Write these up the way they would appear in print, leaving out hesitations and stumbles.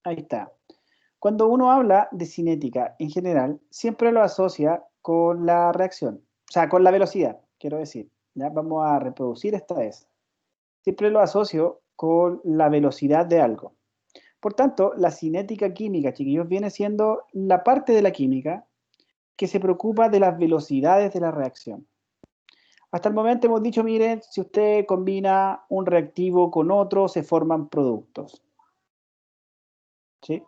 Ahí está. Cuando uno habla de cinética en general, siempre lo asocia con la reacción, o sea, con la velocidad, quiero decir. ¿Ya? Vamos a reproducir esta vez. Siempre lo asocio con la velocidad de algo. Por tanto, la cinética química, chiquillos, viene siendo la parte de la química que se preocupa de las velocidades de la reacción. Hasta el momento hemos dicho, miren, si usted combina un reactivo con otro, se forman productos. ¿Sí?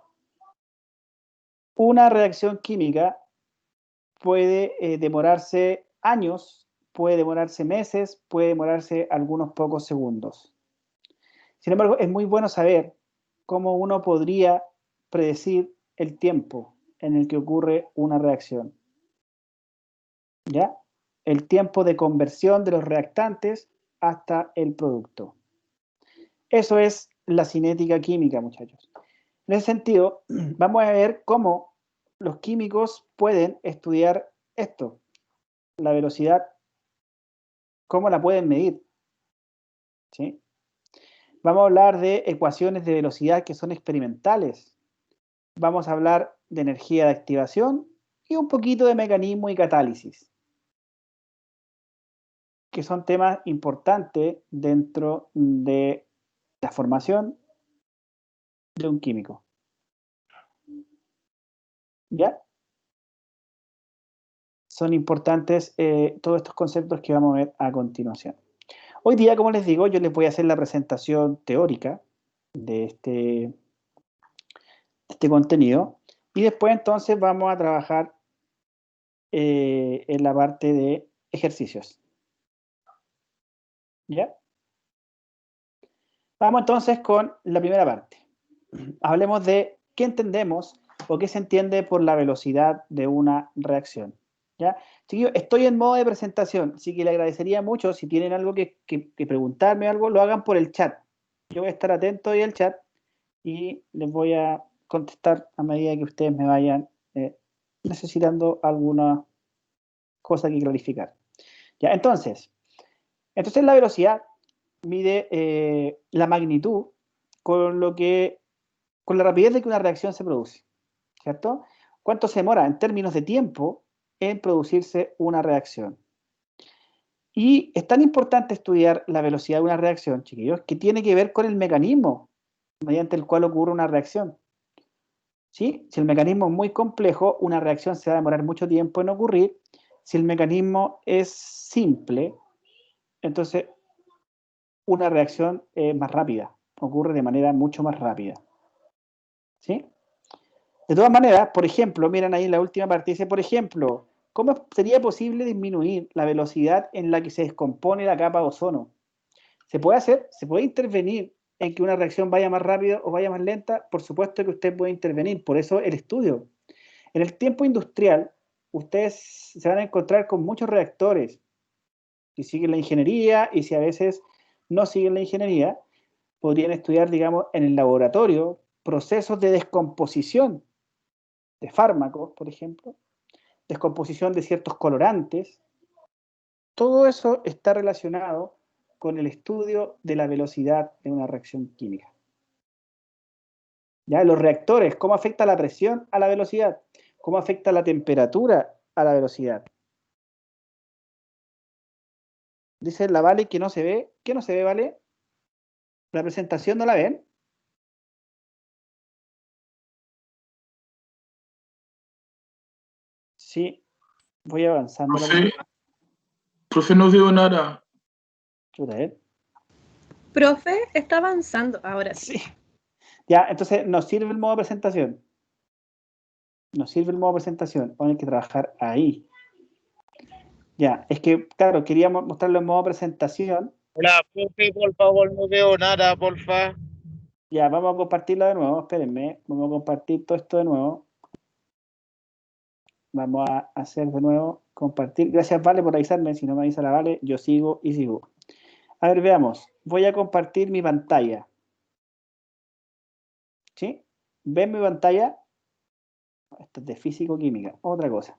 Una reacción química puede demorarse años, puede demorarse meses, puede demorarse algunos pocos segundos. Sin embargo, es muy bueno saber cómo uno podría predecir el tiempo en el que ocurre una reacción. ¿Ya? El tiempo de conversión de los reactantes hasta el producto. Eso es la cinética química, muchachos. En ese sentido, vamos a ver cómo los químicos pueden estudiar esto, la velocidad, cómo la pueden medir. ¿Sí? Vamos a hablar de ecuaciones de velocidad que son experimentales. Vamos a hablar de energía de activación y un poquito de mecanismo y catálisis, que son temas importantes dentro de la formación de un químico. ¿Ya? Son importantes todos estos conceptos que vamos a ver a continuación. Hoy día, como les digo, yo les voy a hacer la presentación teórica de este contenido y después entonces vamos a trabajar en la parte de ejercicios. ¿Ya? Vamos entonces con la primera parte. Hablemos de qué entendemos o qué se entiende por la velocidad de una reacción. ¿Ya? Chiquillos, estoy en modo de presentación, así que le agradecería mucho si tienen algo que preguntarme o algo, lo hagan por el chat. Yo voy a estar atento ahí al chat y les voy a contestar a medida que ustedes me vayan necesitando alguna cosa que clarificar. ¿Ya? Entonces la velocidad mide la magnitud con con la rapidez de que una reacción se produce, ¿cierto? ¿Cuánto se demora en términos de tiempo en producirse una reacción? Y es tan importante estudiar la velocidad de una reacción, chiquillos, que tiene que ver con el mecanismo mediante el cual ocurre una reacción. ¿Sí? Si el mecanismo es muy complejo, una reacción se va a demorar mucho tiempo en ocurrir. Si el mecanismo es simple, entonces una reacción más rápida, ocurre de manera mucho más rápida. ¿Sí? De todas maneras, por ejemplo, miren ahí en la última parte, dice, por ejemplo, ¿cómo sería posible disminuir la velocidad en la que se descompone la capa de ozono? ¿Se puede hacer? ¿Se puede intervenir en que una reacción vaya más rápido o vaya más lenta? Por supuesto que usted puede intervenir, por eso el estudio. En el tiempo industrial, ustedes se van a encontrar con muchos reactores que siguen la ingeniería y si a veces no siguen la ingeniería, podrían estudiar, digamos, en el laboratorio procesos de descomposición de fármacos, por ejemplo, descomposición de ciertos colorantes. Todo eso está relacionado con el estudio de la velocidad de una reacción química. ¿Ya? Los reactores, ¿cómo afecta la presión a la velocidad? ¿Cómo afecta la temperatura a la velocidad? Dice la Vale que no se ve. ¿Qué no se ve, Vale? ¿La presentación no la ven? Sí, voy avanzando la Profe, presentación. profe, no veo nada. Chuta, ¿eh? Profe, está avanzando. Ahora sí. Sí. Ya, entonces nos sirve el modo presentación. Nos sirve el modo presentación. Hay que trabajar ahí. Ya, es que, claro, queríamos mostrarlo en modo presentación. Hola, profe, por favor, no veo nada, porfa. Ya, vamos a compartirlo de nuevo. Espérenme, vamos a compartir todo esto de nuevo. Vamos a hacer de nuevo, compartir. Gracias, Vale, por avisarme. Si no me avisa la Vale, yo sigo y sigo. A ver, veamos. Voy a compartir mi pantalla. ¿Sí? ¿Ven mi pantalla? Esto es de físico-química. Otra cosa.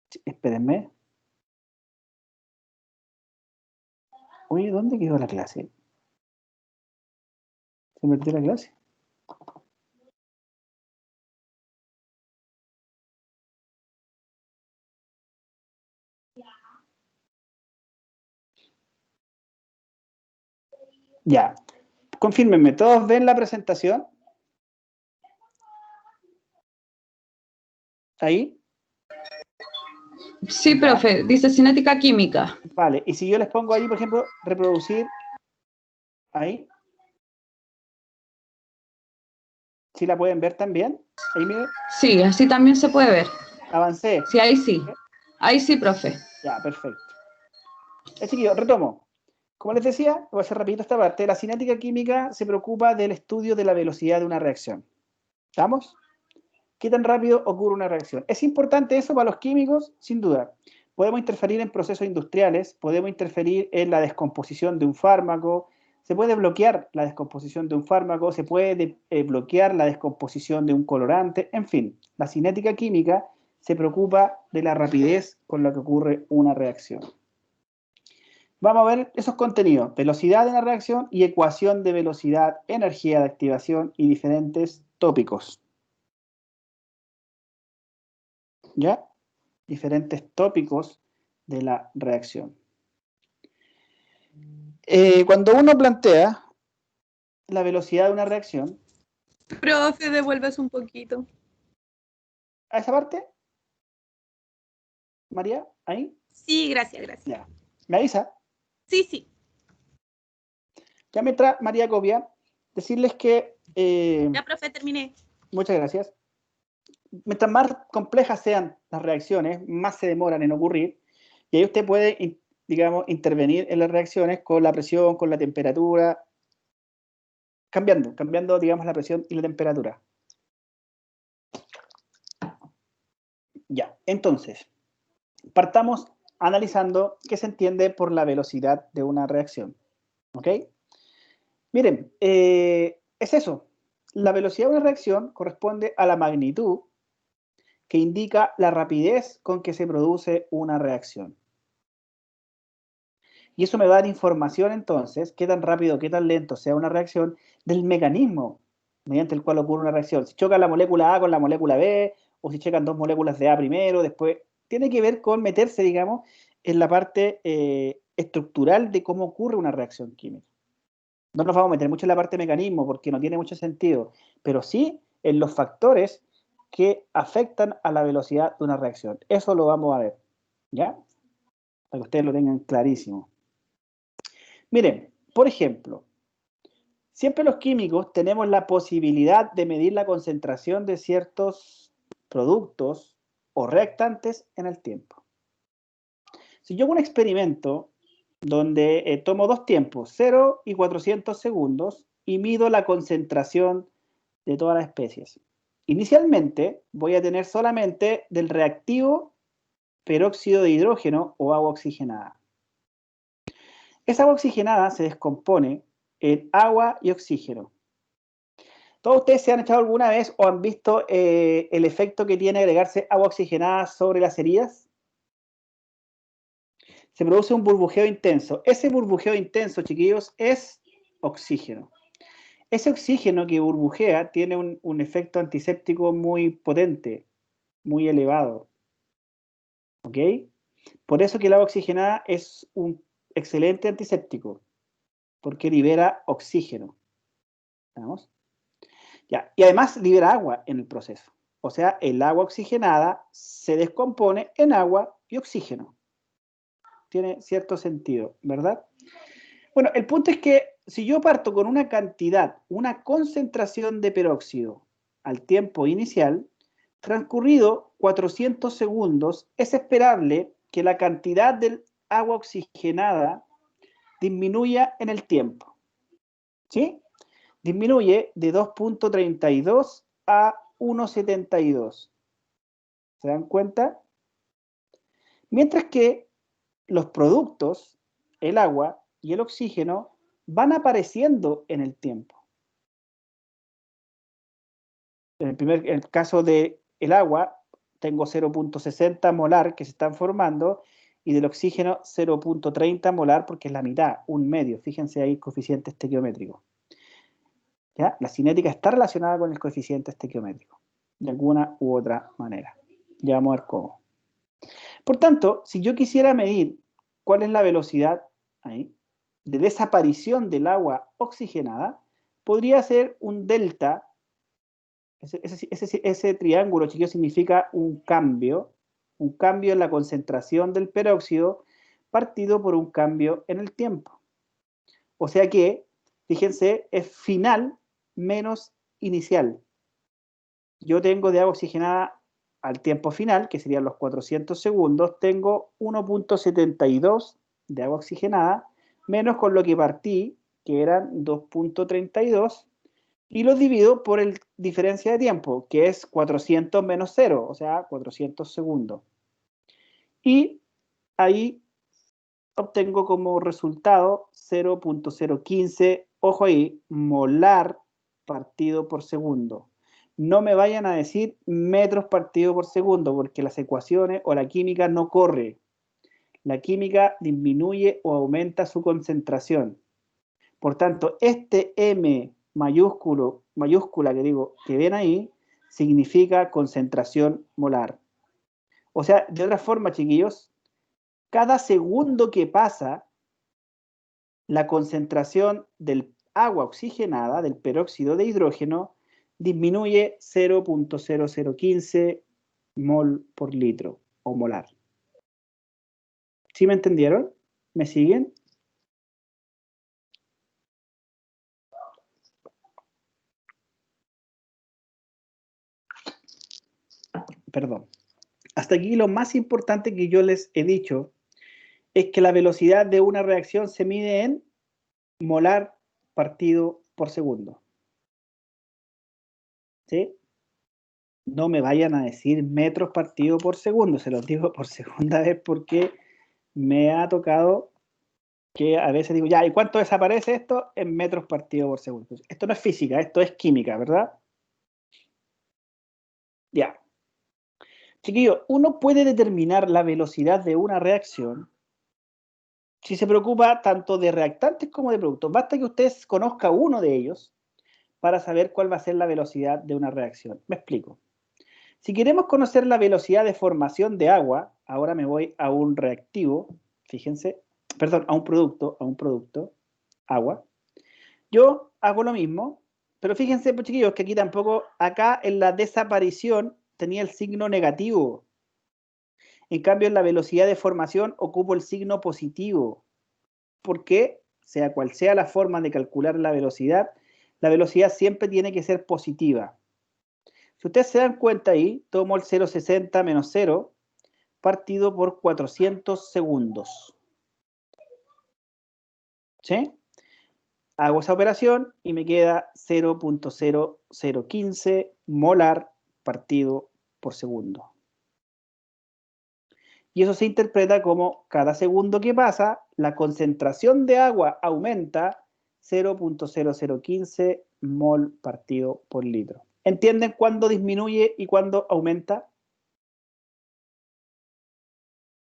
Sí, espérenme. Oye, ¿dónde quedó la clase? Se me perdió la clase. Ya. Confírmenme, ¿todos ven la presentación? ¿Ahí? Sí, profe, dice cinética química. Vale, y si yo les pongo ahí, por ejemplo, reproducir, ahí. ¿Sí la pueden ver también? Ahí miren, Sí, así también se puede ver. avancé. Sí, ahí sí. Ahí sí, profe. Ya, perfecto. Chiquillos, retomo. Como les decía, voy a hacer rapidito esta parte. La cinética química se preocupa del estudio de la velocidad de una reacción. ¿Estamos? ¿Qué tan rápido ocurre una reacción? ¿Es importante eso para los químicos? Sin duda. Podemos interferir en procesos industriales, podemos interferir en la descomposición de un fármaco, se puede bloquear la descomposición de un fármaco, se puede bloquear la descomposición de un colorante, en fin, la cinética química se preocupa de la rapidez con la que ocurre una reacción. Vamos a ver esos contenidos, velocidad de la reacción y ecuación de velocidad, energía de activación y diferentes tópicos. ¿Ya? Diferentes tópicos de la reacción. Cuando uno plantea la velocidad de una reacción, Profe, devuelves un poquito. ¿a esa parte? María, ahí. Sí, gracias. Ya. ¿Me avisa? Sí. Ya mientras María copia, decirles que... Ya, profe, terminé. muchas gracias. Mientras más complejas sean las reacciones, más se demoran en ocurrir. Y ahí usted puede, digamos, intervenir en las reacciones con la presión, con la temperatura, cambiando, digamos, la presión y la temperatura. Ya, entonces, partamos analizando qué se entiende por la velocidad de una reacción. ¿Ok? Miren, es eso. La velocidad de una reacción corresponde a la magnitud que indica la rapidez con que se produce una reacción. Y eso me va a dar información entonces, qué tan rápido, qué tan lento sea una reacción, del mecanismo mediante el cual ocurre una reacción. Si choca la molécula A con la molécula B, o si chocan dos moléculas de A primero, después, tiene que ver con meterse, digamos, en la parte estructural de cómo ocurre una reacción química. No nos vamos a meter mucho en la parte de mecanismo porque no tiene mucho sentido, pero sí en los factores que afectan a la velocidad de una reacción. Eso lo vamos a ver, ¿ya? Para que ustedes lo tengan clarísimo. Miren, por ejemplo, siempre los químicos tenemos la posibilidad de medir la concentración de ciertos productos o reactantes en el tiempo. Si yo hago un experimento donde tomo dos tiempos, 0 y 400 segundos, y mido la concentración de todas las especies. Inicialmente voy a tener solamente del reactivo peróxido de hidrógeno o agua oxigenada. Esa agua oxigenada se descompone en agua y oxígeno. ¿Todos ustedes se han echado alguna vez o han visto el efecto que tiene agregarse agua oxigenada sobre las heridas? Se produce un burbujeo intenso. Ese burbujeo intenso, chiquillos, es oxígeno. Ese oxígeno que burbujea tiene un efecto antiséptico muy potente, muy elevado. ¿Ok? Por eso que el agua oxigenada es un excelente antiséptico, porque libera oxígeno. ¿Vamos? Ya. Y además libera agua en el proceso. O sea, el agua oxigenada se descompone en agua y oxígeno. Tiene cierto sentido, ¿verdad? Bueno, el punto es que si yo parto con una cantidad, una concentración de peróxido al tiempo inicial, transcurrido 400 segundos, es esperable que la cantidad del agua oxigenada disminuya en el tiempo. ¿Sí? Disminuye de 2.32 a 1.72. ¿Se dan cuenta? Mientras que los productos, el agua y el oxígeno, van apareciendo en el tiempo. En el caso del agua, tengo 0.60 molar que se están formando y del oxígeno 0.30 molar porque es la mitad, un medio. Fíjense ahí, coeficiente estequiométrico. ¿Ya? La cinética está relacionada con el coeficiente estequiométrico, de alguna u otra manera. Ya vamos a ver cómo. Por tanto, si yo quisiera medir cuál es la velocidad ahí, de desaparición del agua oxigenada, podría ser un delta. Ese triángulo, chiquillos, significa un cambio en la concentración del peróxido partido por un cambio en el tiempo. O sea que, fíjense, es final menos inicial. Yo tengo de agua oxigenada al tiempo final, que serían los 400 segundos, tengo 1.72 de agua oxigenada, menos con lo que partí, que eran 2.32, y los divido por el diferencia de tiempo, que es 400 menos 0, o sea, 400 segundos. Y ahí obtengo como resultado 0.015, ojo ahí, molar partido por segundo. No me vayan a decir metros partido por segundo, porque las ecuaciones o la química no corre. La química disminuye o aumenta su concentración. Por tanto, este M mayúscula que ven ahí, significa concentración molar. O sea, de otra forma, chiquillos, cada segundo que pasa, la concentración del agua oxigenada, del peróxido de hidrógeno, disminuye 0.0015 mol por litro o molar. ¿Sí me entendieron? ¿Me siguen? Perdón. Hasta aquí lo más importante que yo les he dicho es que la velocidad de una reacción se mide en molar partido por segundo. ¿Sí? No me vayan a decir metros partido por segundo, se los digo por segunda vez porque me ha tocado que a veces digo, ya, ¿y cuánto desaparece esto? En metros partido por segundo. Esto no es física, esto es química, ¿verdad? Ya. Chiquillos, uno puede determinar la velocidad de una reacción si se preocupa tanto de reactantes como de productos. Basta que usted conozca uno de ellos para saber cuál va a ser la velocidad de una reacción. Me explico. Si queremos conocer la velocidad de formación de agua, ahora me voy a un reactivo, fíjense, perdón, a un producto, agua. Yo hago lo mismo, pero fíjense, pues, chiquillos, que aquí tampoco, acá en la desaparición tenía el signo negativo. En cambio, en la velocidad de formación ocupo el signo positivo. Porque, sea cual sea la forma de calcular la velocidad siempre tiene que ser positiva. Si ustedes se dan cuenta ahí, tomo el 0,60 menos 0 partido por 400 segundos. ¿Sí? Hago esa operación y me queda 0.0015 molar partido por segundo. Y eso se interpreta como cada segundo que pasa, la concentración de agua aumenta 0.0015 mol partido por litro. ¿Entienden cuándo disminuye y cuándo aumenta?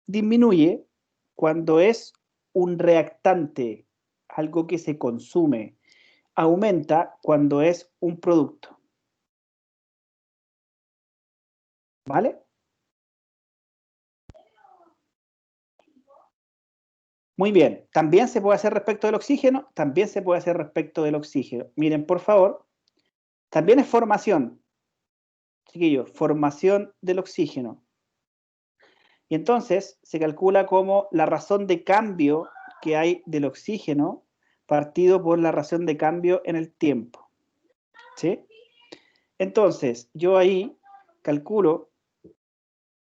Disminuye cuando es un reactante, algo que se consume. Aumenta cuando es un producto. ¿Vale? Muy bien. ¿También se puede hacer respecto del oxígeno? También se puede hacer respecto del oxígeno. Miren, por favor. También es formación. Chiquillos, formación del oxígeno. Y entonces se calcula como la razón de cambio que hay del oxígeno partido por la razón de cambio en el tiempo. ¿Sí? Entonces, yo ahí calculo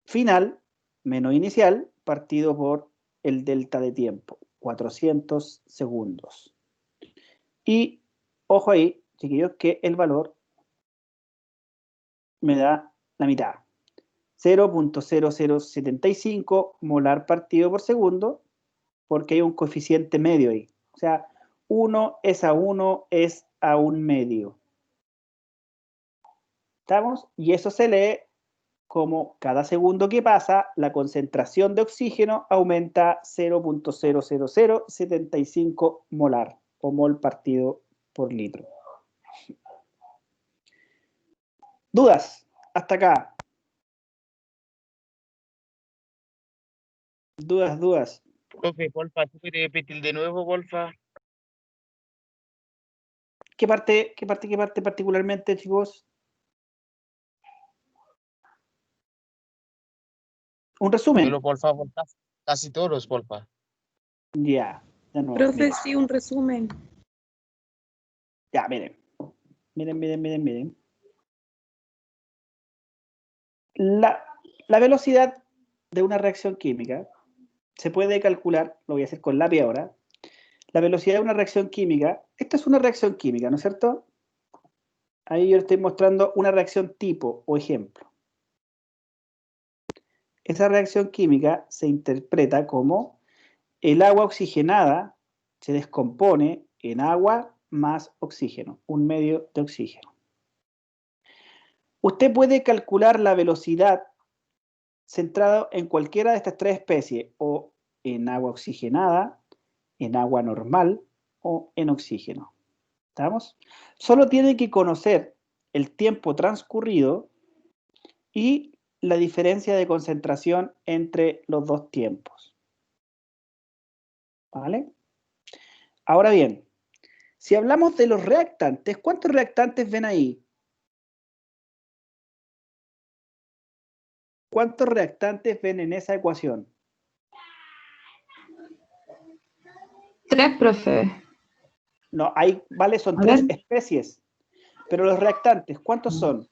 final menos inicial partido por el delta de tiempo, 400 segundos. Y, ojo ahí, chiquillos, que el valor me da la mitad. 0.0075 molar partido por segundo, porque hay un coeficiente medio ahí. O sea, 1 es a 1 es a 1 medio. ¿Estamos? Y eso se lee como cada segundo que pasa, la concentración de oxígeno aumenta 0.00075 molar o mol partido por litro. ¿Dudas? Hasta acá. Dudas. Profe, porfa, ¿tú puedes repetir de nuevo, porfa? ¿Qué parte particularmente, chicos? Un resumen. Pero por favor, casi todos, porfa. Ya, de nuevo. Profe, Miren. sí, un resumen. Ya, miren. Miren. La velocidad de una reacción química se puede calcular, lo voy a hacer con lápiz ahora. La velocidad de una reacción química, esta es una reacción química, ¿no es cierto? Ahí yo estoy mostrando una reacción tipo o ejemplo. Esa reacción química se interpreta como el agua oxigenada se descompone en agua más oxígeno, un medio de oxígeno. Usted puede calcular la velocidad centrado en cualquiera de estas tres especies, o en agua oxigenada, en agua normal o en oxígeno. ¿Estamos? Solo tiene que conocer el tiempo transcurrido y la diferencia de concentración entre los dos tiempos. ¿Vale? Ahora bien, si hablamos de los reactantes, ¿cuántos reactantes ven ahí? ¿Cuántos reactantes ven en esa ecuación? 3, profe. No, ahí, vale, son A 3 ver. especies. Pero los reactantes, ¿cuántos son?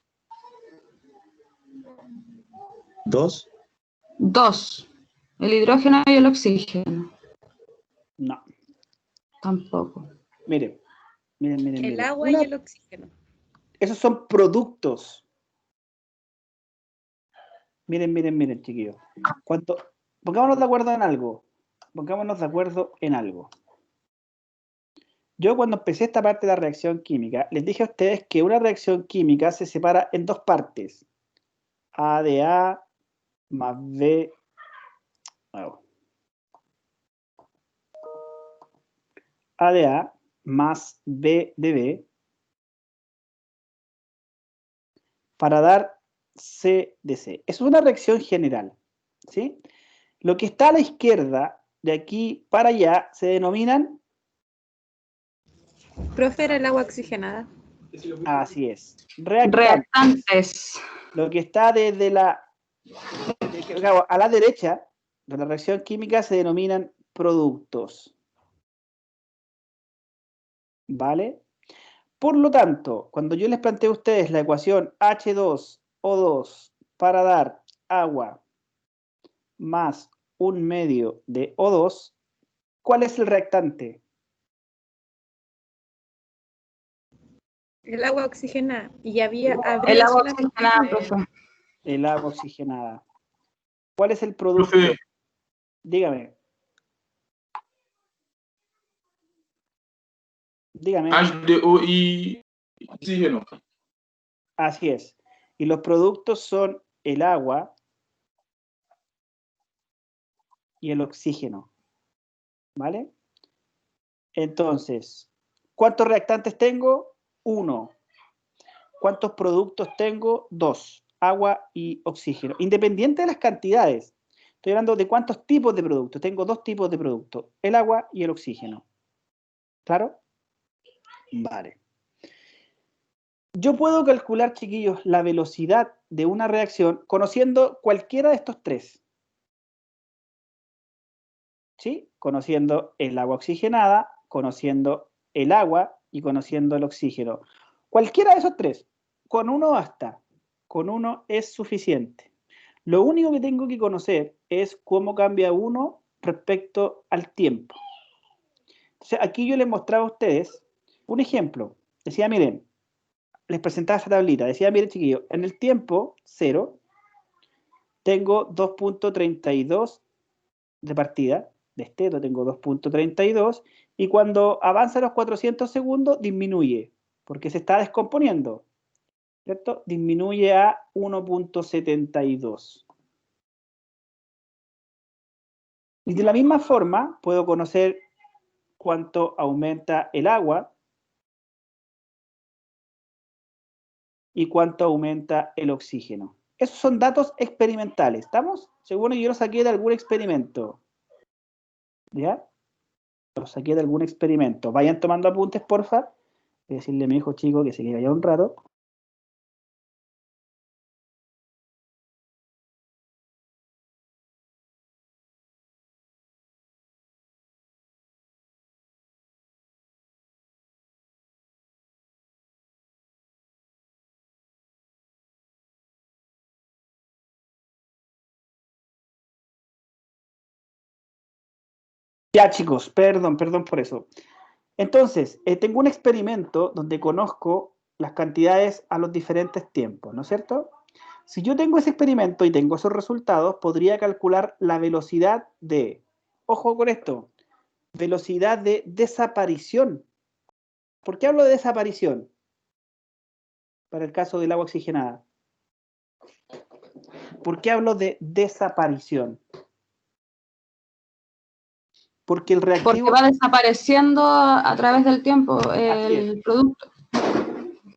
2. 2. El hidrógeno y el oxígeno. No. Tampoco. Miren. El agua y el oxígeno. Esos son productos. Miren, chiquillos. Pongámonos de acuerdo en algo. Yo cuando empecé esta parte de la reacción química, les dije a ustedes que una reacción química se separa en dos partes. A de A más B. A de A más B de B para dar C de C. Eso es una reacción general, ¿sí? Lo que está a la izquierda, de aquí para allá, se denominan... Profe, era el agua oxigenada. Así es. Reactantes. Lo que está desde a la derecha de la reacción química se denominan productos. ¿Vale? Por lo tanto, cuando yo les planteo a ustedes la ecuación H2O2 para dar agua más un medio de O2, ¿cuál es el reactante? El agua oxigenada. Y habría El agua solamente- oxigenada, profe. El agua oxigenada. ¿Cuál es el producto? Profe, Dígame. H2O y oxígeno. Así es. Y los productos son el agua y el oxígeno. ¿Vale? Entonces, ¿cuántos reactantes tengo? 1. ¿Cuántos productos tengo? 2. Agua y oxígeno. Independiente de las cantidades. Estoy hablando de cuántos tipos de productos. Tengo 2 tipos de productos. El agua y el oxígeno. ¿Claro? Vale. Yo puedo calcular, chiquillos, la velocidad de una reacción conociendo cualquiera de estos tres. ¿Sí? Conociendo el agua oxigenada, conociendo el agua y conociendo el oxígeno. Cualquiera de esos tres. Con uno basta. Con uno es suficiente. Lo único que tengo que conocer es cómo cambia uno respecto al tiempo. Entonces, aquí yo les mostraba a ustedes un ejemplo. Decía, miren, les presentaba esta tablita. Decía, miren, chiquillos, en el tiempo 0 tengo 2.32 de partida. Desteto tengo 2.32 y cuando avanza los 400 segundos disminuye porque se está descomponiendo, ¿cierto? Disminuye a 1.72. Y de la misma forma puedo conocer cuánto aumenta el agua y cuánto aumenta el oxígeno. Esos son datos experimentales, ¿estamos? Según yo los saqué de algún experimento. ¿Ya? Los saqué de algún experimento. Vayan tomando apuntes, porfa. Voy a decirle a mi hijo chico que se quede allá un rato. Ya, chicos, perdón por eso. Entonces, tengo un experimento donde conozco las cantidades a los diferentes tiempos, ¿no es cierto? Si yo tengo ese experimento y tengo esos resultados, podría calcular la velocidad de, ojo con esto, velocidad de desaparición. ¿Por qué hablo de desaparición? Para el caso del agua oxigenada. ¿Por qué hablo de desaparición? Porque el reactivo... Porque va desapareciendo a través del tiempo el producto.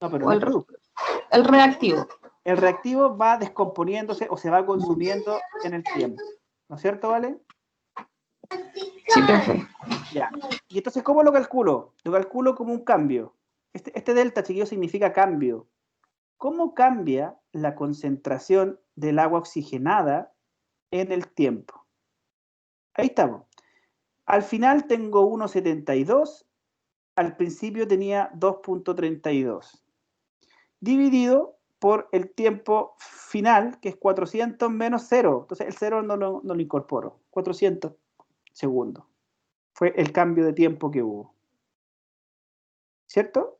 No, pero no el producto. El reactivo. El reactivo va descomponiéndose o se va consumiendo en el tiempo. ¿No es cierto, Vale? Sí, profe. Ya. Y entonces, ¿cómo lo calculo? Lo calculo como un cambio. Este delta, chiquillo, significa cambio. ¿Cómo cambia la concentración del agua oxigenada en el tiempo? Ahí estamos. Al final tengo 1,72. Al principio tenía 2,32. Dividido por el tiempo final, que es 400 menos 0. Entonces, el 0 no lo incorporo. 400 segundos. Fue el cambio de tiempo que hubo. ¿Cierto?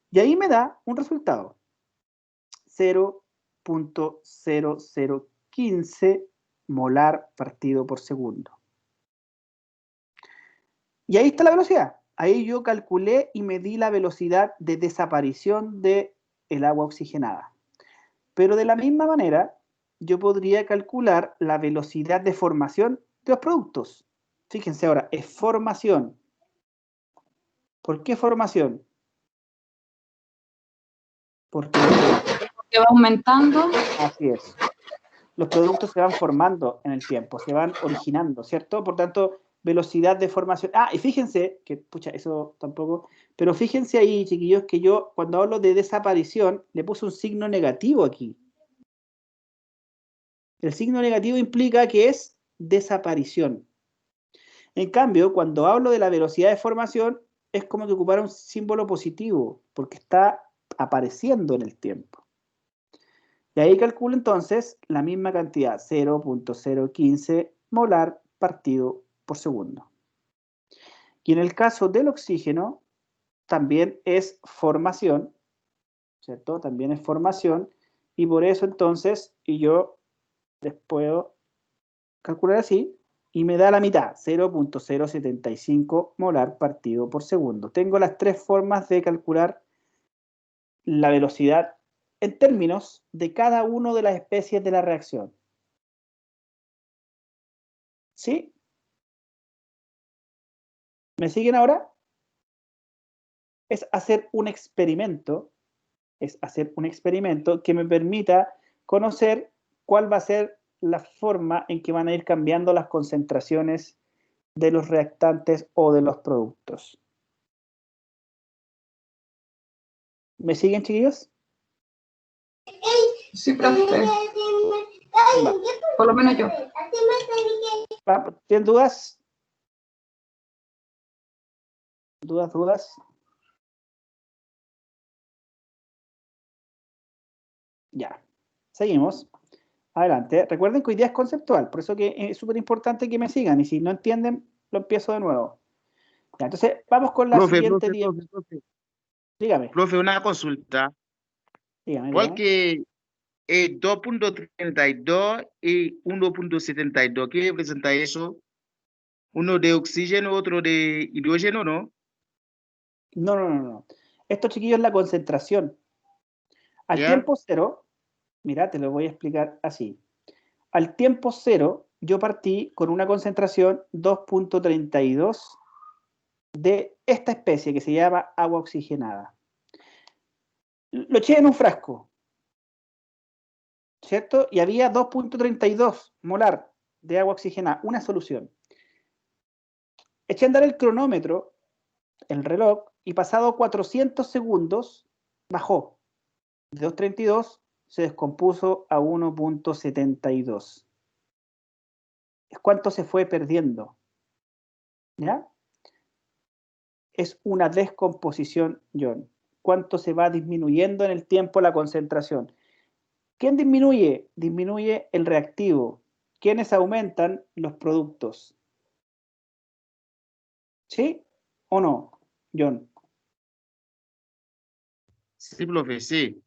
Y ahí me da un resultado. 0.0015 molar partido por segundo. Y ahí está la velocidad. Ahí yo calculé y medí la velocidad de desaparición del agua oxigenada. Pero de la misma manera, yo podría calcular la velocidad de formación de los productos. Fíjense ahora, es formación. ¿Por qué formación? Porque va aumentando. Así es. Los productos se van formando en el tiempo, se van originando, ¿cierto? Por tanto, velocidad de formación. Ah, y fíjense, que, pucha, eso tampoco, pero fíjense ahí, chiquillos, que yo cuando hablo de desaparición, le puse un signo negativo aquí. El signo negativo implica que es desaparición. En cambio, cuando hablo de la velocidad de formación, es como que ocupara un símbolo positivo, porque está apareciendo en el tiempo. Y ahí calculo entonces la misma cantidad, 0.015 molar partido por segundo. Y en el caso del oxígeno, también es formación, ¿cierto? También es formación, y por eso entonces, y yo les puedo calcular así, y me da la mitad, 0.075 molar partido por segundo. Tengo las tres formas de calcular la velocidad en términos de cada una de las especies de la reacción. ¿Sí? ¿Me siguen ahora? Es hacer un experimento que me permita conocer cuál va a ser la forma en que van a ir cambiando las concentraciones de los reactantes o de los productos. ¿Me siguen, chiquillos? Sí, profe. Por lo menos yo. ¿Tienen dudas? ¿Dudas? Ya. Seguimos. Adelante. Recuerden que hoy día es conceptual, por eso que es súper importante que me sigan, y si no entienden, lo empiezo de nuevo. Ya, entonces, vamos con la siguiente. Dígame. Profe, una consulta. Dígame. ¿Cuál que 2.32 y 1.72? ¿Qué representa eso? ¿Uno de oxígeno, otro de hidrógeno, no? No. Esto, chiquillos, es la concentración. Al ¿Ya? tiempo cero, mira, te lo voy a explicar así. Al tiempo cero, yo partí con una concentración 2.32 de esta especie que se llama agua oxigenada. Lo eché en un frasco, ¿cierto? Y había 2.32 molar de agua oxigenada, una solución. Eché a andar el cronómetro, el reloj, y pasado 400 segundos bajó. De 2.32 se descompuso a 1.72. ¿Cuánto se fue perdiendo? ¿Ya? Es una descomposición, John. ¿Cuánto se va disminuyendo en el tiempo la concentración? ¿Quién disminuye? Disminuye el reactivo. ¿Quiénes aumentan? Los productos. ¿Sí o no, John? Sí, profe, sí.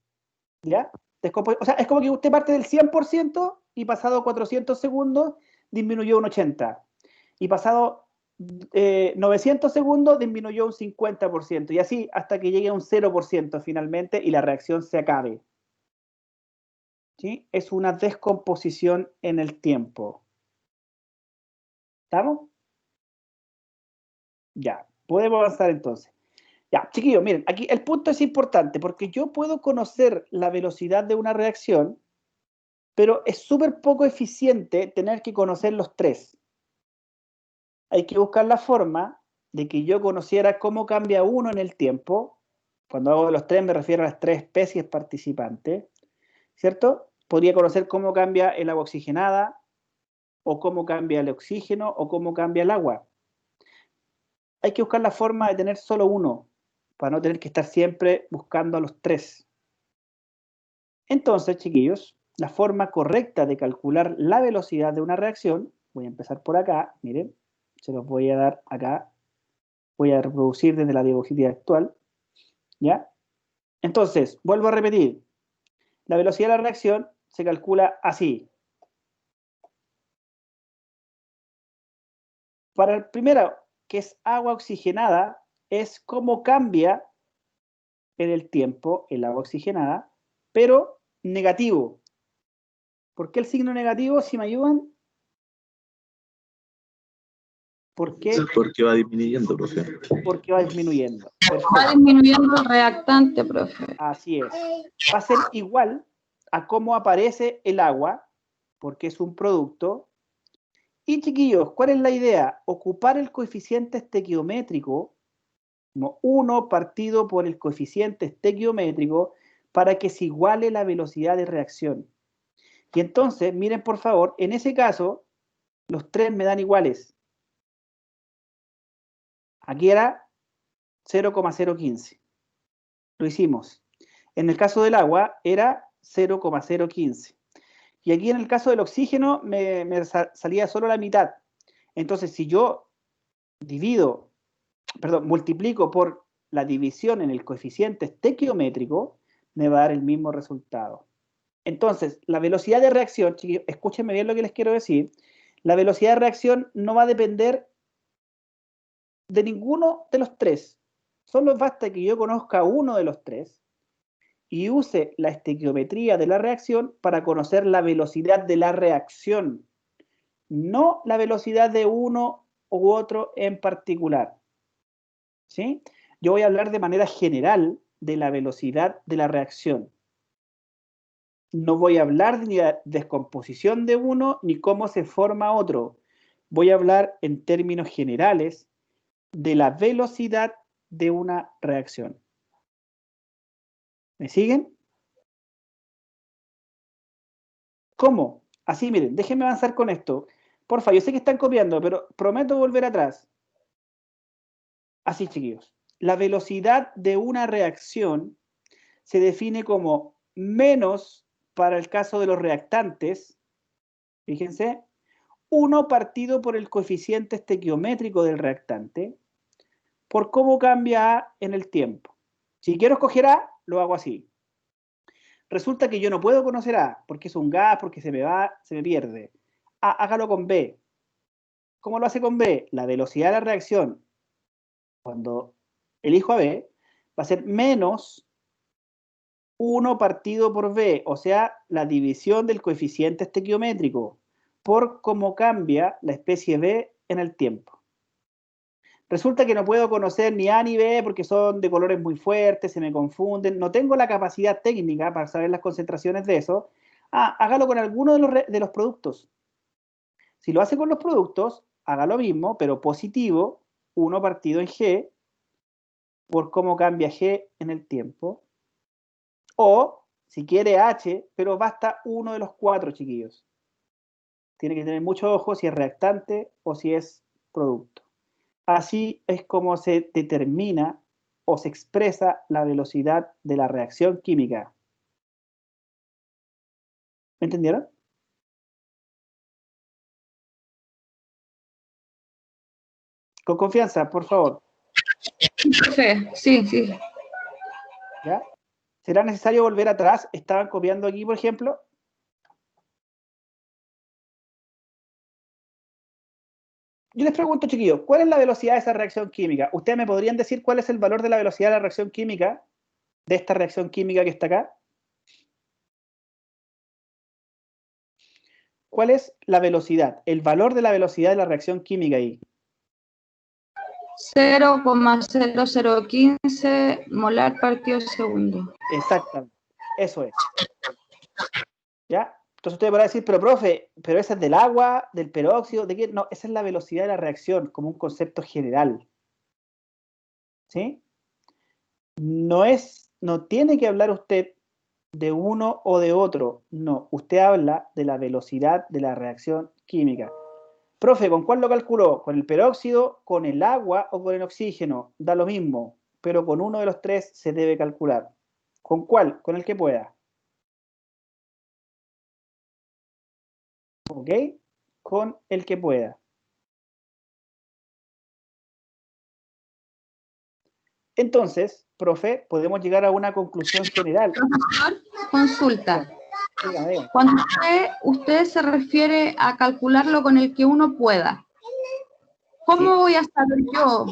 ¿Ya? O sea, es como que usted parte del 100% y pasado 400 segundos disminuyó un 80%. Y pasado 900 segundos disminuyó un 50%. Y así hasta que llegue a un 0% finalmente y la reacción se acabe. ¿Sí? Es una descomposición en el tiempo. ¿Estamos? Ya, podemos avanzar entonces. Ya, chiquillos, miren, aquí el punto es importante porque yo puedo conocer la velocidad de una reacción, pero es súper poco eficiente tener que conocer los tres. Hay que buscar la forma de que yo conociera cómo cambia uno en el tiempo. Cuando hago de los tres me refiero a las tres especies participantes, ¿cierto? Podría conocer cómo cambia el agua oxigenada, o cómo cambia el oxígeno, o cómo cambia el agua. Hay que buscar la forma de tener solo uno, para no tener que estar siempre buscando a los tres. Entonces, chiquillos, la forma correcta de calcular la velocidad de una reacción, voy a empezar por acá, miren, se los voy a dar acá, voy a reproducir desde la diapositiva actual, ¿ya? Entonces, vuelvo a repetir, la velocidad de la reacción se calcula así. Para el primero, que es agua oxigenada, es cómo cambia en el tiempo el agua oxigenada, pero negativo. ¿Por qué el signo negativo? Si me ayudan. ¿Por qué? Porque va disminuyendo, profe. Porque va disminuyendo. Perfecto. Va disminuyendo el reactante, profe. Así es. Va a ser igual a cómo aparece el agua, porque es un producto. Y chiquillos, ¿cuál es la idea? Ocupar el coeficiente estequiométrico, como 1 partido por el coeficiente estequiométrico, para que se iguale la velocidad de reacción. Y entonces, miren por favor, en ese caso, los tres me dan iguales. Aquí era 0,015. Lo hicimos. En el caso del agua era 0,015. Y aquí en el caso del oxígeno me salía solo la mitad. Entonces, si yo multiplico por la división en el coeficiente estequiométrico, me va a dar el mismo resultado. Entonces, la velocidad de reacción, chiquillos, escúchenme bien lo que les quiero decir, la velocidad de reacción no va a depender de ninguno de los tres. Solo basta que yo conozca uno de los tres y use la estequiometría de la reacción para conocer la velocidad de la reacción, no la velocidad de uno u otro en particular. ¿Sí? Yo voy a hablar de manera general de la velocidad de la reacción. No voy a hablar ni de descomposición de uno ni cómo se forma otro. Voy a hablar en términos generales de la velocidad de una reacción. ¿Me siguen? ¿Cómo? Así, miren, déjenme avanzar con esto. Porfa, yo sé que están copiando, pero prometo volver atrás. Así, chiquillos. La velocidad de una reacción se define como menos para el caso de los reactantes, fíjense, 1 partido por el coeficiente estequiométrico del reactante, por cómo cambia A en el tiempo. Si quiero escoger A, lo hago así. Resulta que yo no puedo conocer A, porque es un gas, porque se me va, se me pierde. Hágalo con B. ¿Cómo lo hace con B? La velocidad de la reacción, cuando elijo a B, va a ser menos 1 partido por B, o sea, la división del coeficiente estequiométrico, por cómo cambia la especie B en el tiempo. Resulta que no puedo conocer ni A ni B porque son de colores muy fuertes, se me confunden, no tengo la capacidad técnica para saber las concentraciones de eso. Hágalo con alguno de los productos. Si lo hace con los productos, haga lo mismo, pero positivo, 1 partido en G, por cómo cambia G en el tiempo. O, si quiere H, pero basta uno de los 4, chiquillos. Tiene que tener mucho ojo si es reactante o si es producto. Así es como se determina o se expresa la velocidad de la reacción química. ¿Me entendieron? Con confianza, por favor. Sí, sí. ¿Ya? ¿Será necesario volver atrás? ¿Estaban copiando aquí, por ejemplo? Yo les pregunto, chiquillos, ¿cuál es la velocidad de esa reacción química? ¿Ustedes me podrían decir cuál es el valor de la velocidad de la reacción química, de esta reacción química que está acá? ¿Cuál es la velocidad, el valor de la velocidad de la reacción química ahí? 0,0015 molar partido segundo. Exactamente, eso es. ¿Ya? Entonces usted podrá decir, pero profe, pero esa es del agua, del peróxido, ¿de qué? No, esa es la velocidad de la reacción, como un concepto general. ¿Sí? No tiene que hablar usted de uno o de otro, no, usted habla de la velocidad de la reacción química. Profe, ¿con cuál lo calculó? ¿Con el peróxido, con el agua o con el oxígeno? Da lo mismo, pero con uno de los 3 se debe calcular. ¿Con cuál? Con el que pueda. ¿Ok? Con el que pueda. Entonces, profe, podemos llegar a una conclusión general. Profesor, consulta. Dígame. Cuando usted se refiere a calcularlo con el que uno pueda, ¿cómo Sí. voy a saber yo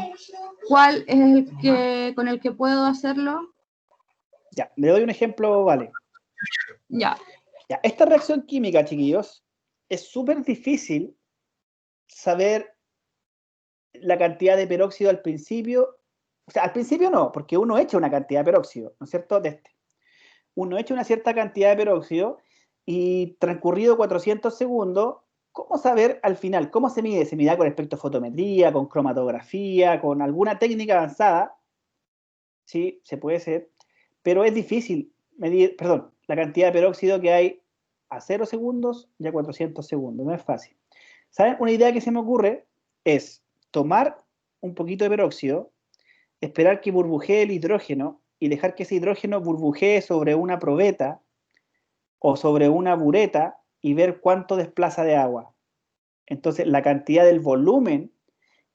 cuál es el que con el que puedo hacerlo? Ya, le doy un ejemplo, vale. Ya. Ya, esta reacción química, chiquillos, es súper difícil saber la cantidad de peróxido al principio. O sea, al principio no, porque uno echa una cantidad de peróxido, ¿no es cierto? Uno echa una cierta cantidad de peróxido y transcurrido 400 segundos, ¿cómo saber al final? ¿Cómo se mide? Se mide con espectrofotometría, con cromatografía, con alguna técnica avanzada. Sí, se puede hacer, pero es difícil medir, perdón, la cantidad de peróxido que hay a 0 segundos y a 400 segundos, no es fácil. ¿Saben? Una idea que se me ocurre es tomar un poquito de peróxido, esperar que burbujee el hidrógeno y dejar que ese hidrógeno burbujee sobre una probeta o sobre una bureta y ver cuánto desplaza de agua. Entonces, la cantidad del volumen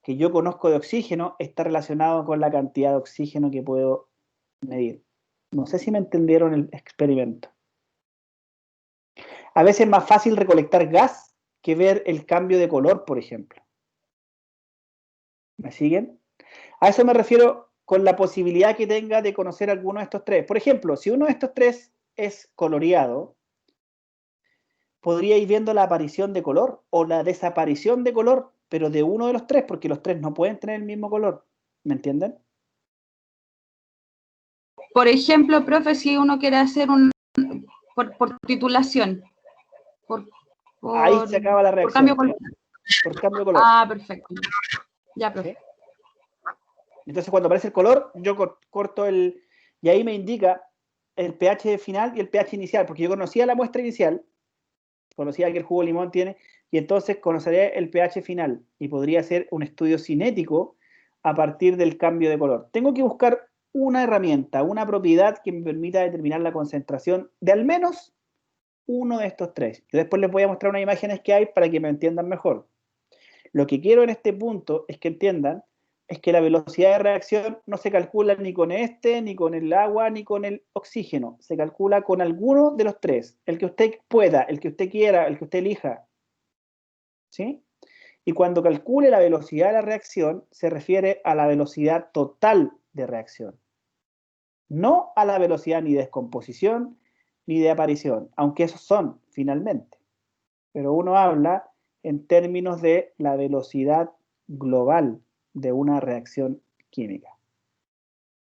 que yo conozco de oxígeno está relacionado con la cantidad de oxígeno que puedo medir. No sé si me entendieron el experimento. A veces es más fácil recolectar gas que ver el cambio de color, por ejemplo. ¿Me siguen? A eso me refiero con la posibilidad que tenga de conocer alguno de estos 3. Por ejemplo, si uno de estos 3 es coloreado, podría ir viendo la aparición de color o la desaparición de color, pero de uno de los 3, porque los 3 no pueden tener el mismo color. ¿Me entienden? Por ejemplo, profe, si uno quiere hacer por titulación, ahí se acaba la reacción. Por cambio color. Por cambio de color. Ah, perfecto. Ya, profe. ¿Sí? Entonces, cuando aparece el color, yo corto el... Y ahí me indica el pH final y el pH inicial, porque yo conocía la muestra inicial, conocía que el jugo de limón tiene, y entonces conocería el pH final, y podría hacer un estudio cinético a partir del cambio de color. Tengo que buscar una herramienta, una propiedad que me permita determinar la concentración de al menos uno de estos 3. Yo después les voy a mostrar unas imágenes que hay para que me entiendan mejor. Lo que quiero en este punto es que entiendan es que la velocidad de reacción no se calcula ni con ni con el agua, ni con el oxígeno. Se calcula con alguno de los 3. El que usted pueda, el que usted quiera, el que usted elija. ¿Sí? Y cuando calcule la velocidad de la reacción, se refiere a la velocidad total de reacción. No a la velocidad ni de descomposición, ni de aparición, aunque esos son, finalmente. Pero uno habla en términos de la velocidad global de una reacción química.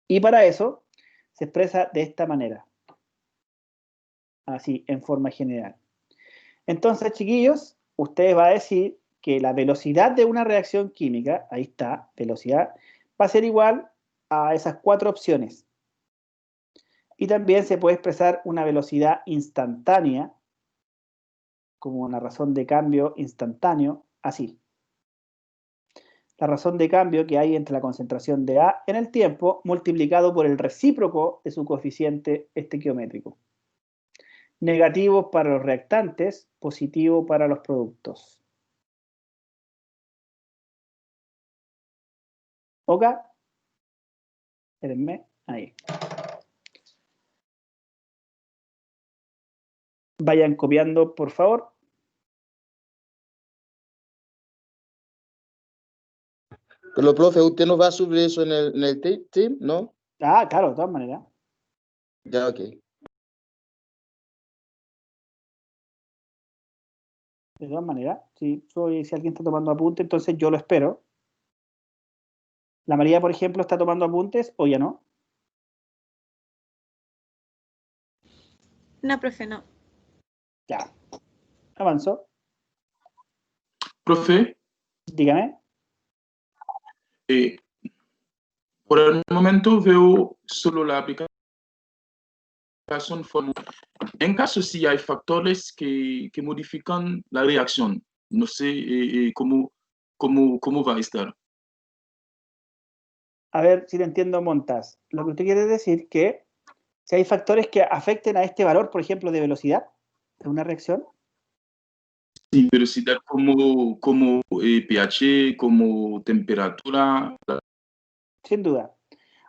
Y para eso se expresa de esta manera. Así, en forma general. Entonces, chiquillos, usted va a decir que la velocidad de una reacción química, ahí está, velocidad, va a ser igual a esas 4 opciones. Y también se puede expresar una velocidad instantánea, como una razón de cambio instantáneo, así. La razón de cambio que hay entre la concentración de A en el tiempo multiplicado por el recíproco de su coeficiente estequiométrico. Negativo para los reactantes, positivo para los productos. ¿Ok? Espérenme, ahí. Vayan copiando, por favor. Pero, profe, ¿usted nos va a subir eso en el team, no? Ah, claro, de todas maneras. Ya, ok. De todas maneras, si alguien está tomando apuntes, entonces yo lo espero. La María, por ejemplo, está tomando apuntes o ya no. No, profe, no. Ya. Avanzó. Profe, Dígame. por el momento veo solo la aplicación. En caso si hay factores que modifican la reacción, no sé cómo va a estar. A ver si te entiendo, Montas. Lo que usted quiere decir que si hay factores que afecten a este valor, por ejemplo, de velocidad de una reacción. Sí, velocidad como pH, como temperatura, Sin duda.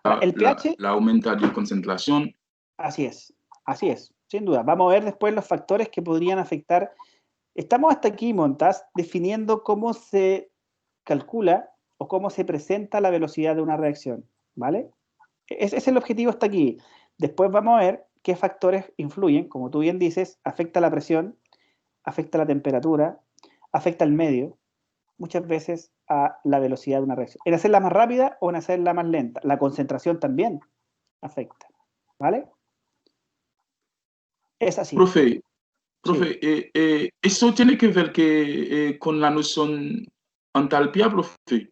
Ahora, el pH, la aumenta de concentración. así es, sin duda. Vamos a ver después los factores que podrían afectar. Estamos hasta aquí, Montas, definiendo cómo se calcula o cómo se presenta la velocidad de una reacción, ¿vale? Ese es el objetivo hasta aquí. Después vamos a ver qué factores influyen, como tú bien dices, afecta la presión, afecta la temperatura, afecta el medio, muchas veces a la velocidad de una reacción. En hacerla más rápida o en hacerla más lenta. La concentración también afecta, ¿vale? Es así. Profe, Sí. eso tiene que ver con la noción entalpía, profe.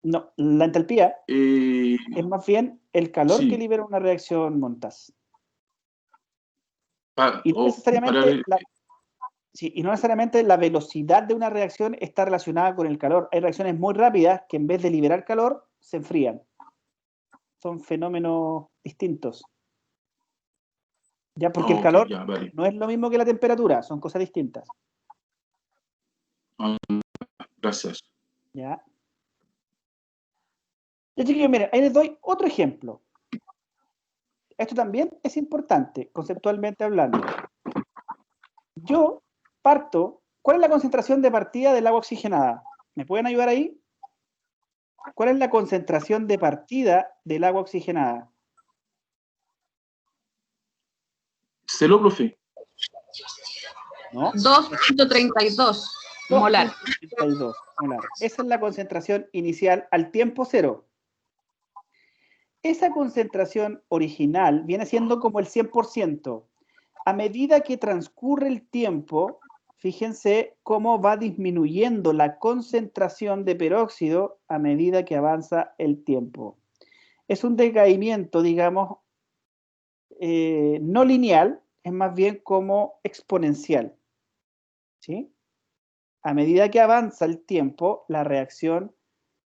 No, la entalpía Eh, es más bien el calor que sí, libera una reacción Montas. para, Y no o para necesariamente sí, y no necesariamente la velocidad de una reacción está relacionada con el calor. Hay reacciones muy rápidas que en vez de liberar calor, se enfrían. Son fenómenos distintos. Ya, porque el ok, calor ya, vale. no es lo mismo que la temperatura, son cosas distintas. Gracias. Ya. Ya, chiquillos, miren, ahí les doy otro ejemplo. Esto también es importante, conceptualmente hablando. Yo parto, ¿cuál es la concentración de partida del agua oxigenada? ¿Me pueden ayudar ahí? ¿Cuál es la concentración de partida del agua oxigenada? ¿Se lo, profe? ¿No? 2.32 molar. 2.32 molar. Esa es la concentración inicial al tiempo cero. Esa concentración original viene siendo como el 100%. A medida que transcurre el tiempo, fíjense cómo va disminuyendo la concentración de peróxido a medida que avanza el tiempo. Es un decaimiento, digamos, no lineal, es más bien como exponencial. ¿Sí? A medida que avanza el tiempo, la reacción,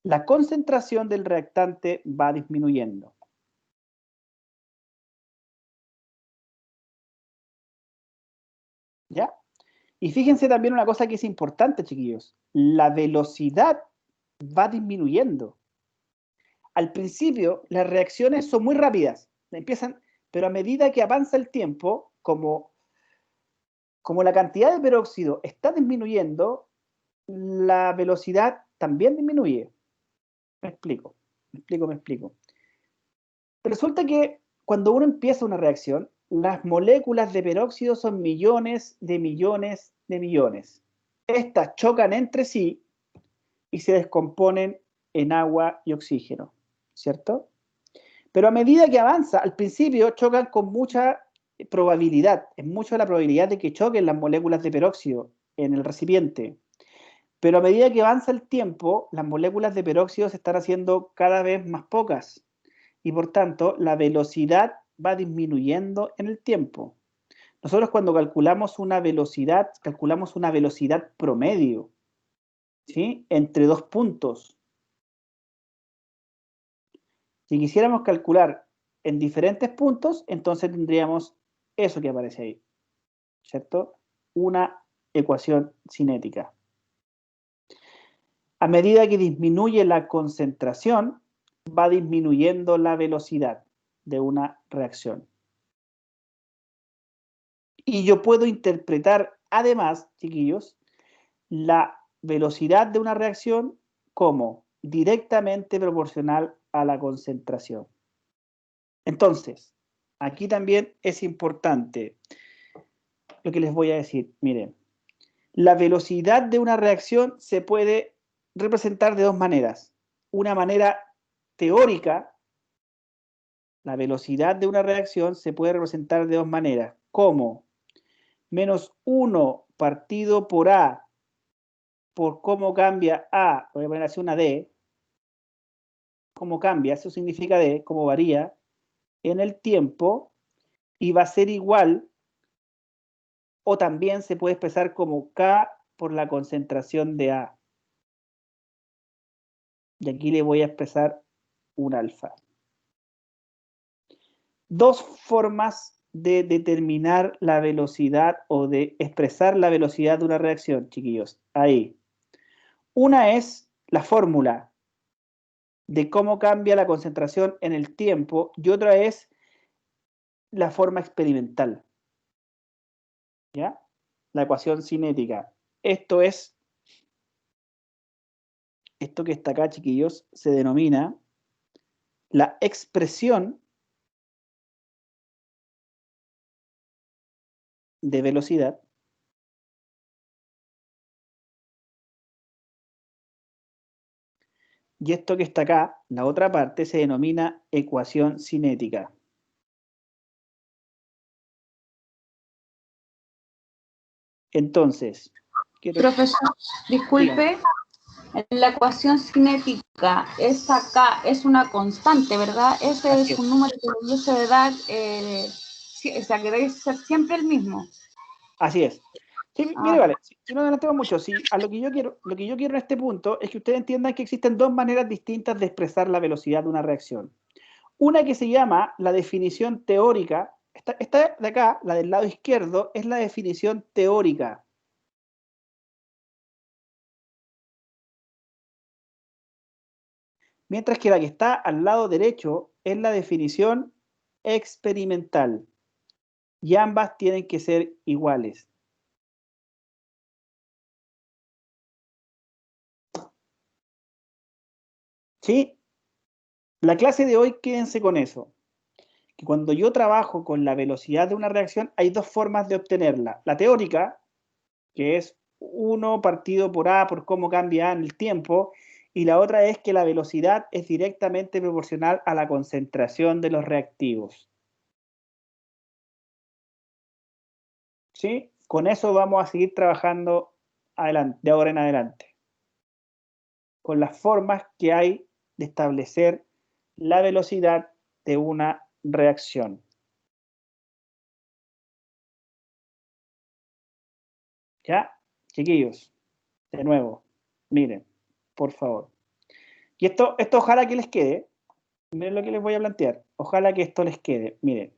la concentración del reactante va disminuyendo. ¿Ya? Y fíjense también una cosa que es importante, chiquillos. La velocidad va disminuyendo. Al principio, las reacciones son muy rápidas. Empiezan, pero a medida que avanza el tiempo, como la cantidad de peróxido está disminuyendo, la velocidad también disminuye. Me explico. Resulta que cuando uno empieza una reacción, las moléculas de peróxido son millones de millones de millones. Estas chocan entre sí y se descomponen en agua y oxígeno, ¿cierto? Pero a medida que avanza, al principio chocan con mucha probabilidad, es mucho la probabilidad de que choquen las moléculas de peróxido en el recipiente. Pero a medida que avanza el tiempo, las moléculas de peróxido se están haciendo cada vez más pocas y por tanto la velocidad va disminuyendo en el tiempo. Nosotros cuando calculamos una velocidad promedio, ¿sí? Entre dos puntos. Si quisiéramos calcular en diferentes puntos, entonces tendríamos eso que aparece ahí, ¿cierto? Una ecuación cinética. A medida que disminuye la concentración, va disminuyendo la velocidad de una reacción. Y yo puedo interpretar, además, chiquillos, la velocidad de una reacción como directamente proporcional a la concentración. Entonces, aquí también es importante lo que les voy a decir. Miren, la velocidad de una reacción se puede representar de dos maneras. Una manera teórica, la velocidad de una reacción se puede representar de dos maneras, como -1 partido por A por cómo cambia A, voy a poner así una D, cómo cambia, eso significa D, cómo varía en el tiempo, y va a ser igual, o también se puede expresar como K por la concentración de A. Y aquí le voy a expresar un alfa. Dos formas de determinar la velocidad o de expresar la velocidad de una reacción, chiquillos. Ahí. Una es la fórmula de cómo cambia la concentración en el tiempo y otra es la forma experimental. ¿Ya? La ecuación cinética. Esto que está acá, chiquillos, se denomina la expresión de velocidad y esto que está acá, la otra parte, se denomina ecuación cinética. Entonces, Profesor, disculpe, en la ecuación cinética, esa K es una constante, ¿verdad? Ese Así es un número que debiese de dar, o sea, que debe ser siempre el mismo. Así es. Sí, mire, vale, si no adelantemos mucho, lo que yo quiero en este punto es que ustedes entiendan que existen dos maneras distintas de expresar la velocidad de una reacción. Una que se llama la definición teórica, esta de acá, la del lado izquierdo, es la definición teórica. Mientras que la que está al lado derecho es la definición experimental. Y ambas tienen que ser iguales. ¿Sí? La clase de hoy, quédense con eso. Que cuando yo trabajo con la velocidad de una reacción, hay dos formas de obtenerla. La teórica, que es 1 partido por A por cómo cambia A en el tiempo, y la otra es que la velocidad es directamente proporcional a la concentración de los reactivos. ¿Sí? Con eso vamos a seguir trabajando de ahora en adelante. Con las formas que hay de establecer la velocidad de una reacción. ¿Ya? Chiquillos, de nuevo, miren, por favor. Y esto ojalá que les quede. Miren lo que les voy a plantear. Ojalá que esto les quede. Miren,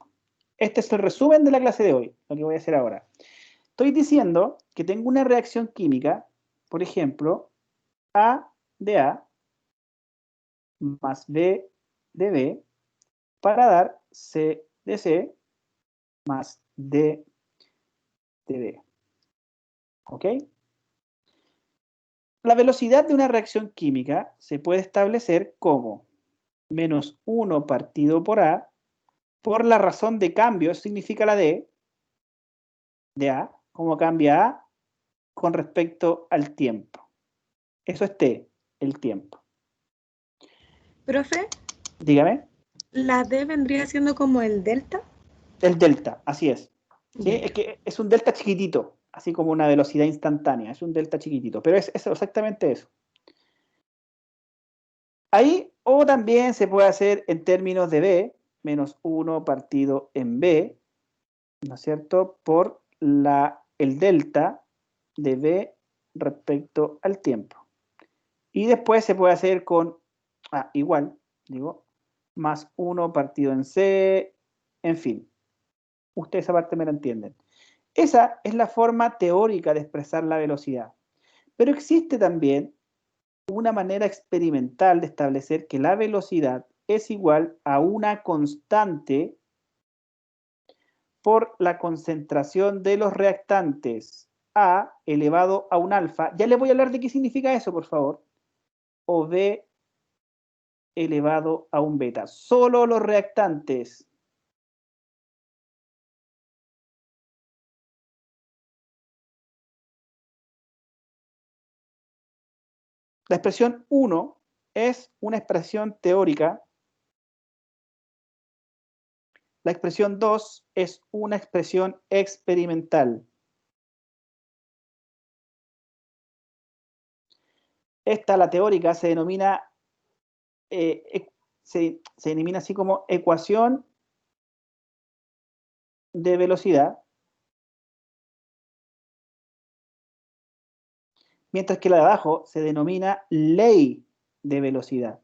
este es el resumen de la clase de hoy, lo que voy a hacer ahora. Estoy diciendo que tengo una reacción química, por ejemplo, A de A más B de B, para dar C de C más D de B. ¿Ok? La velocidad de una reacción química se puede establecer como -1 partido por A, por la razón de cambio, eso significa la D, de A, cómo cambia A con respecto al tiempo. Eso es T. el tiempo. Profe, Dígame. la D vendría siendo como el delta. El delta, así es. ¿Sí? Ya. Es que es un delta chiquitito, así como una velocidad instantánea, es un delta chiquitito, pero es exactamente eso. Ahí, o también se puede hacer en términos de B, menos 1 partido en B, ¿no es cierto? Por el delta de B respecto al tiempo. Y después se puede hacer con, igual, digo, más 1 partido en C, en fin. Ustedes esa parte me la entienden. Esa es la forma teórica de expresar la velocidad. Pero existe también una manera experimental de establecer que la velocidad es igual a una constante por la concentración de los reactantes A elevado a un alfa. Ya les voy a hablar de qué significa eso, por favor. O B elevado a un beta. Solo los reactantes. La expresión 1 es una expresión teórica. La expresión 2 es una expresión experimental. Esta, la teórica, se denomina, se denomina así como ecuación de velocidad, mientras que la de abajo se denomina ley de velocidad.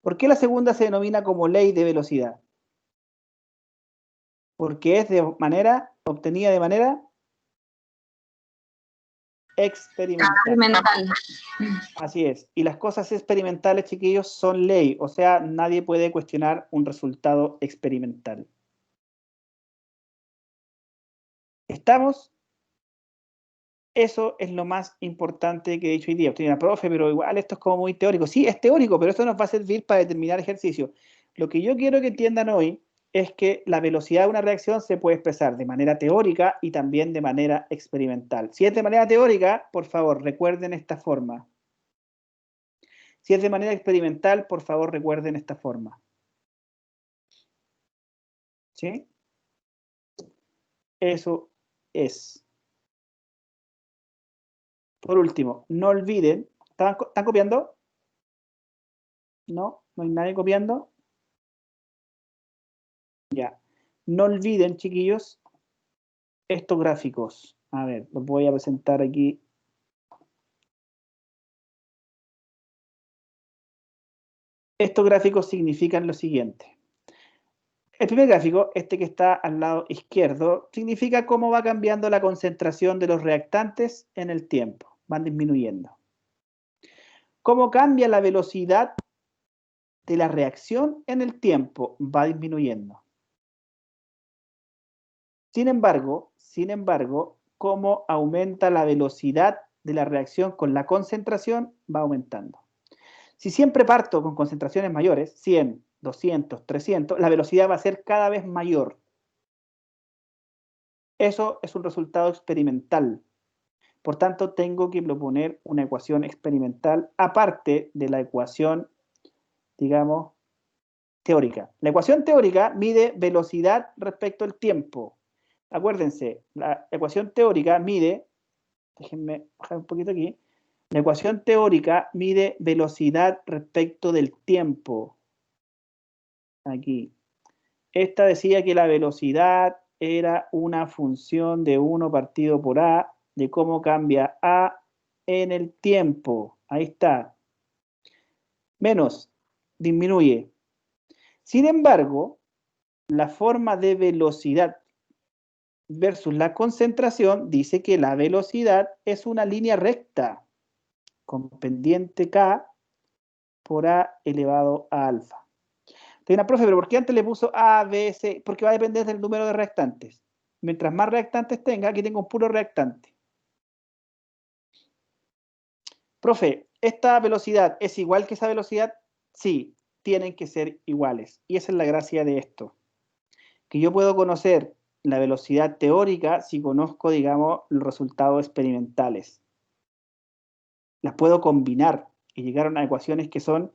¿Por qué la segunda se denomina como ley de velocidad? Porque es obtenida de manera experimental. Así es. Y las cosas experimentales, chiquillos, son ley. O sea, nadie puede cuestionar un resultado experimental. ¿Estamos? Eso es lo más importante que he dicho hoy día. Usted dirá, profe, pero igual esto es como muy teórico. Sí, es teórico, pero esto nos va a servir para determinar ejercicios. Lo que yo quiero que entiendan hoy es que la velocidad de una reacción se puede expresar de manera teórica y también de manera experimental. Si es de manera teórica, por favor, recuerden esta forma. Si es de manera experimental, por favor, recuerden esta forma. ¿Sí? Eso es. Por último, no olviden, ¿están copiando? ¿No? ¿No hay nadie copiando? Ya. No olviden, chiquillos, estos gráficos. A ver, los voy a presentar aquí. Estos gráficos significan lo siguiente. El primer gráfico, este que está al lado izquierdo, significa cómo va cambiando la concentración de los reactantes en el tiempo. Van disminuyendo. ¿Cómo cambia la velocidad de la reacción en el tiempo? Va disminuyendo. Sin embargo, cómo aumenta la velocidad de la reacción con la concentración, va aumentando. Si siempre parto con concentraciones mayores, 100, 200, 300, la velocidad va a ser cada vez mayor. Eso es un resultado experimental. Por tanto, tengo que proponer una ecuación experimental aparte de la ecuación, digamos, teórica. La ecuación teórica mide velocidad respecto al tiempo. Acuérdense, la ecuación teórica mide, déjenme bajar un poquito aquí, la ecuación teórica mide velocidad respecto del tiempo. Aquí. Esta decía que la velocidad era una función de 1 partido por A, de cómo cambia A en el tiempo. Ahí está. Menos, disminuye. Sin embargo, la forma de velocidad versus la concentración dice que la velocidad es una línea recta con pendiente K por A elevado a alfa. Entonces, profe, ¿pero por qué antes le puso A, B, C? Porque va a depender del número de reactantes. Mientras más reactantes tenga, aquí tengo un puro reactante. Profe, ¿esta velocidad es igual que esa velocidad? Sí, tienen que ser iguales. Y esa es la gracia de esto. Que yo puedo conocer la velocidad teórica si conozco, digamos, los resultados experimentales. Las puedo combinar y llegar a unas ecuaciones que son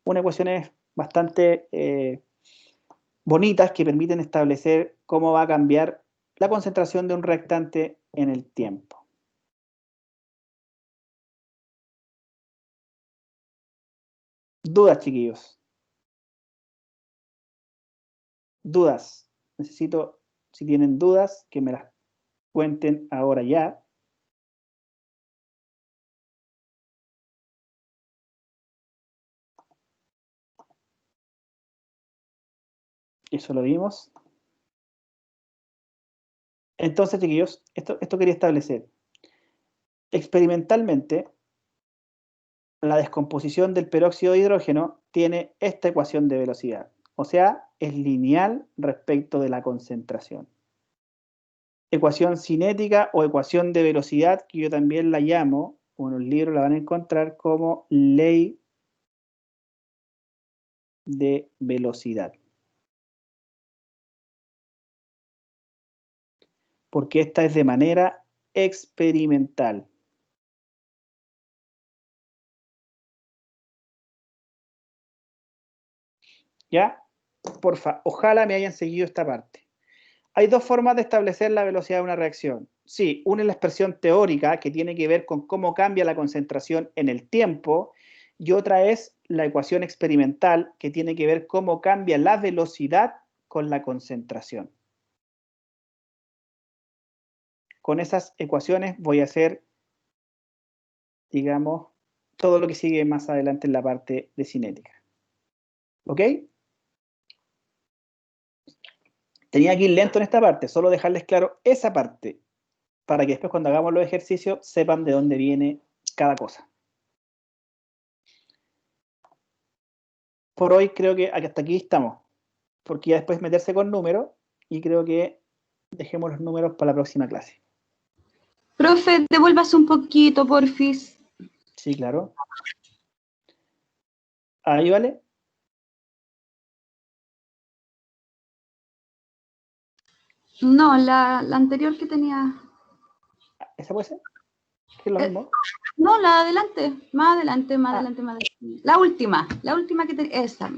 unas ecuaciones bastante bonitas que permiten establecer cómo va a cambiar la concentración de un reactante en el tiempo. ¿Dudas, chiquillos? ¿Dudas? Necesito, si tienen dudas, que me las cuenten ahora ya. Eso lo vimos. Entonces, chiquillos, esto quería establecer. Experimentalmente, la descomposición del peróxido de hidrógeno tiene esta ecuación de velocidad. O sea, es lineal respecto de la concentración. Ecuación cinética o ecuación de velocidad, que yo también la llamo, o en los libros la van a encontrar como ley de velocidad. Porque esta es de manera experimental. ¿Ya? Porfa, ojalá me hayan seguido esta parte. Hay dos formas de establecer la velocidad de una reacción. Sí, una es la expresión teórica, que tiene que ver con cómo cambia la concentración en el tiempo, y otra es la ecuación experimental, que tiene que ver cómo cambia la velocidad con la concentración. Con esas ecuaciones voy a hacer, digamos, todo lo que sigue más adelante en la parte de cinética. ¿Ok? Tenía que ir lento en esta parte, solo dejarles claro esa parte, para que después cuando hagamos los ejercicios sepan de dónde viene cada cosa. Por hoy creo que hasta aquí estamos, porque ya después meterse con números, y creo que dejemos los números para la próxima clase. Profe, devuélvase un poquito, porfis. Sí, claro. Ahí, ¿vale? No, la anterior que tenía. ¿Esa puede ser? ¿Qué es lo mismo? No, la adelante, más adelante, más adelante, más adelante. La última que tenía, esa.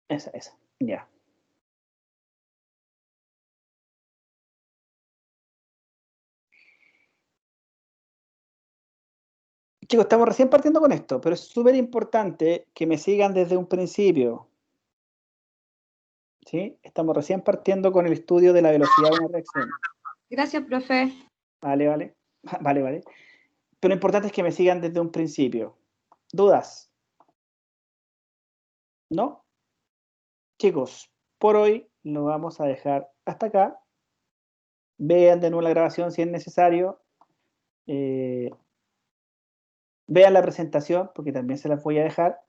Esa, ya. Chicos, estamos recién partiendo con esto, pero es súper importante que me sigan desde un principio. ¿Sí? Estamos recién partiendo con el estudio de la velocidad de una reacción. Gracias, profe. Vale, vale. Vale, vale. Pero lo importante es que me sigan desde un principio. ¿Dudas? ¿No? Chicos, por hoy lo vamos a dejar hasta acá. Vean de nuevo la grabación si es necesario. Vean la presentación, porque también se las voy a dejar.